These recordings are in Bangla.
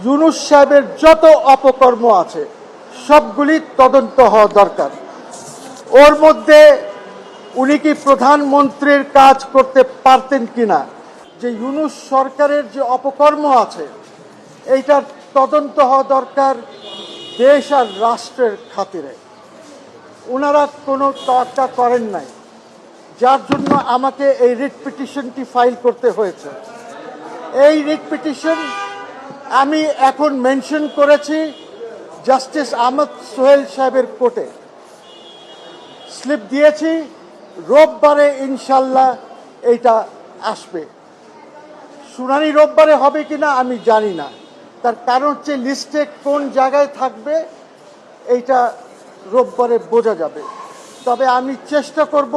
ইউনূস সাহেবের যত অপকর্ম আছে সবগুলি তদন্ত হওয়া দরকার। ওর মধ্যে উনি কি প্রধানমন্ত্রীর কাজ করতে পারতেন কিনা, যে ইউনূস সরকারের যে অপকর্ম আছে এইটার তদন্ত হওয়া দরকার দেশ আর রাষ্ট্রের খাতিরে। ওনারা কোনো তোয়াক্কা করেন নাই, যার জন্য আমাকে এই রিট পিটিশনটি ফাইল করতে হয়েছে। এই রিট পিটিশন আমি এখন মেনশন করেছি জাস্টিস আহমদ সোহেল সাহেবের কোর্টে, স্লিপ দিয়েছি। রোববারে ইনশাল্লাহ এইটা আসবে। শুনানি রোববারে হবে কিনা আমি জানি না, তার কারণ হচ্ছে লিস্টে কোন জায়গায় থাকবে এইটা রোববারে বোঝা যাবে। তবে আমি চেষ্টা করব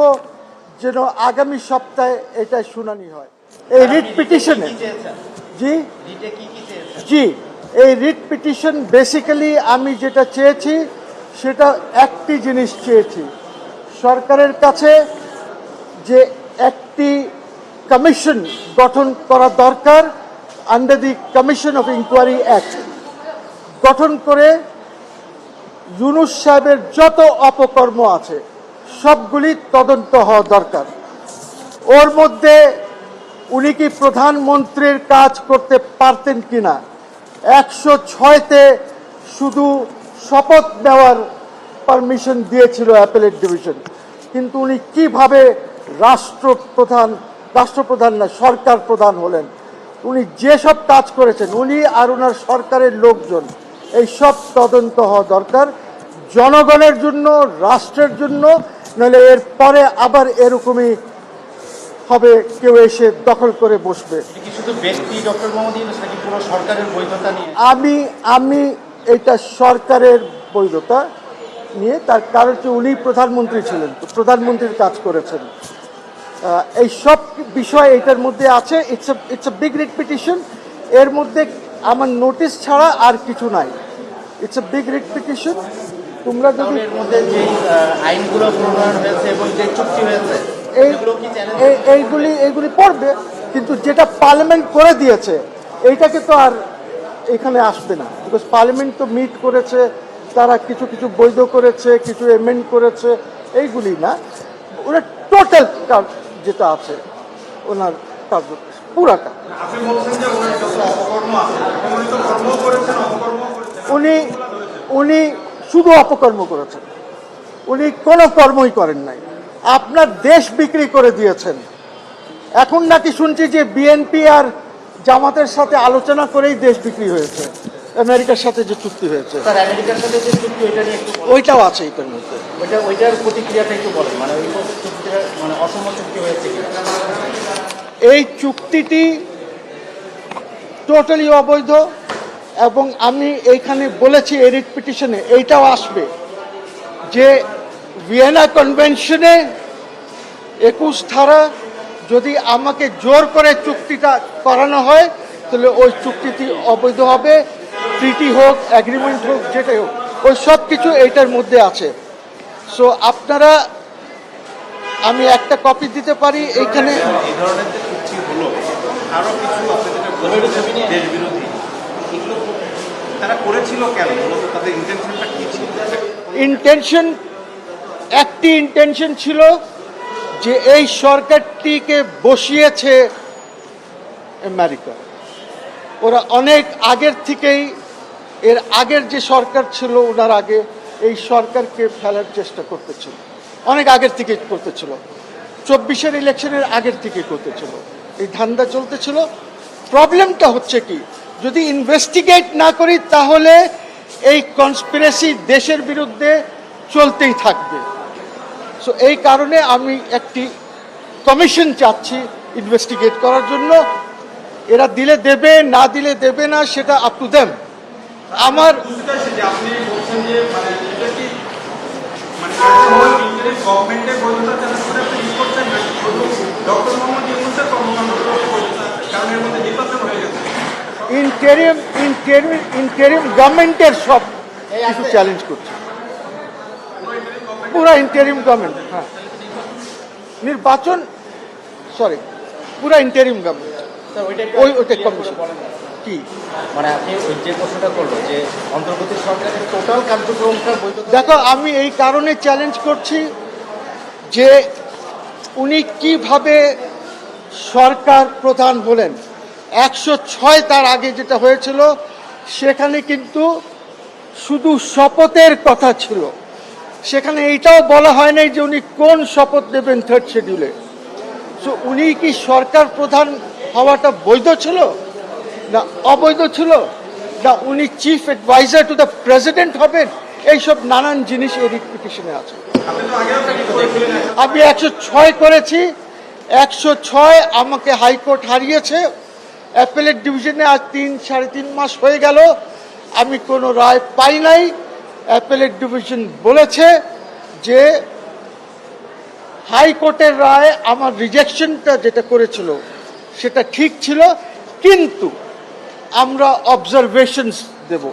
যেন আগামী সপ্তাহে এটা শুনানি হয়। এই রিট পিটিশনে জি এই রিট পিটিশন বেসিক্যালি আমি যেটা চেয়েছি সেটা একটি জিনিস চেয়েছি, সরকারের কাছে যে একটি কমিশন গঠন করা দরকার under the commission of inquiry act, গঠন করে ইউনূস সাহেবের যত অপকর্ম আছে সবগুলি তদন্ত হওয়া দরকার। ওর মধ্যে উনি কি প্রধানমন্ত্রীর কাজ করতে পারতেন কিনা, 106তে শুধু শপথ নেওয়ার পারমিশন দিয়েছিল অ্যাপেলেট ডিভিশন, কিন্তু উনি কিভাবে রাষ্ট্রপ্রধান না সরকার প্রধান হলেন। উনি যেসব কাজ করেছেন উনি আর ওনার সরকারের লোকজন, এই সব তদন্ত হওয়া দরকার জনগণের জন্য, রাষ্ট্রের জন্য। নইলে এর পরে আবার এরকমই হবে, কেউ এসে দখল করে বসবে। আমি এটা সরকারের বৈধতা নিয়ে, তার কারণ হচ্ছে উনি প্রধানমন্ত্রী ছিলেন, প্রধানমন্ত্রীর কাজ করেছেন। এই সব বিষয় এটার মধ্যে আছে। It's a big writ petition. এর মধ্যে আমার নোটিশ ছাড়া আর কিছু নাই। It's a big writ petition. তোমরা যদি আইনগুলো প্রণয়ন হয়েছে এবং যে চুক্তি হয়েছে এইগুলি পড়বে, কিন্তু যেটা পার্লামেন্ট করে দিয়েছে এইটাকে তো আর এখানে আসবে না, বিকজ পার্লামেন্ট তো মিট করেছে, তারা কিছু কিছু বৈধ করেছে, কিছু এমেন্ড করেছে, এইগুলি না। ওনার টোটাল যেটা আছে ওনার কার্য পুরাটা উনি শুধু অপকর্ম করেছেন, উনি কোনো কর্মই করেন নাই। আপনার দেশ বিক্রি করে দিয়েছেন। এখন নাকি শুনছি যে বিএনপি আর জামাতের সাথে আলোচনা করেই দেশ বিক্রি হয়েছে, আমেরিকার সাথে যে চুক্তি হয়েছে ওইটাও আছে এটার মধ্যে। ওইটার প্রতিক্রিয়াটা একটু বলেন, মানে ওই চুক্তিটা মানে অসম চুক্তি হয়েছে। এই চুক্তিটি টোটালি অবৈধ, এবং আমি এইখানে বলেছি এই রিট পিটিশনে এইটাও আসবে যে ভিয়েনা কনভেনশনে 21 ধারা যদি আমাকে জোর করে চুক্তিটা করানো হয় তাহলে ওই চুক্তিটি অবৈধ হবে। ট্রিটি হোক, অ্যাগ্রিমেন্ট হোক, যেটাই হোক, ওই সব কিছু এইটার মধ্যে আছে। সো আপনারা, আমি একটা কপি দিতে পারি এইখানে। এই ধরনের যে চুক্তি হলো আরো কিছু দেশ বিরোধী, এগুলো তারা করেছিল কেন? মূলত তাদের ইন্টেনশনটা কি ছিল? ইন্টেনশন ছিল যে এই সরকারটিকে বসিয়েছে আমেরিকা। ওরা অনেক আগের থেকেই, এর আগের যে সরকার ছিল ওনার আগে, এই সরকারকে ফেলার চেষ্টা করতেছিল, অনেক আগের থেকে করতেছিল। 24-এর ইলেকশনের আগের থেকে করতেছিল, এই ধান্দা চলতেছিল। প্রবলেমটা হচ্ছে কি, যদি ইনভেস্টিগেট না করি তাহলে এই কনস্পিরেসি দেশের বিরুদ্ধে চলতেই থাকবে। সো এই কারণে আমি একটি কমিশন চাচ্ছি ইনভেস্টিগেট করার জন্য। এরা দিলে দেবে, না দিলে দেবে না, সেটা আপ টু দেম। আমার ইন্টারিম গভর্নমেন্টের সব কিছু চ্যালেঞ্জ করছে, পুরা ইন্টারিম গভর্নমেন্ট। হ্যাঁ, নির্বাচন পুরা ইন্টারিম গভর্নমেন্ট, ওইটা কমিশন। কি? মানে আপনি ওই যে প্রশ্নটা করলো যে অন্তর্বর্তী সরকারের টোটাল কার্যক্রমটা বৈধতা। দেখো, আমি এই কারণে চ্যালেঞ্জ করছি যে উনি কিভাবে সরকার প্রধান হলেন। 106 তার আগে যেটা হয়েছিল সেখানে কিন্তু শুধু শপথের কথা ছিল, সেখানে এইটাও বলা হয় নাই যে উনি কোন শপথ নেবেন 3rd শিডিউলে। সো উনি কি সরকার প্রধান হওয়াটা বৈধ ছিল না অবৈধ ছিল, না উনি chief adviser to the president হবেন, এইসব নানান জিনিস এই রিট পিটিশনে আছে। আপনি তো আগেও একটা বলেছিলেন আমি 106 করেছি, 106 আমাকে হাইকোর্ট হারিয়েছে, অ্যাপেলেট ডিভিশনে আজ 3-3.5 মাস হয়ে গেল, আমি কোনো রায় পাই নাই। অ্যাপেলেট ডিভিশন বলেছে যে হাইকোর্টের রায় আমার রিজেকশনটা যেটা করেছিল সেটা ঠিক ছিল, কিন্তু আমরা অবজারভেশনস দেব।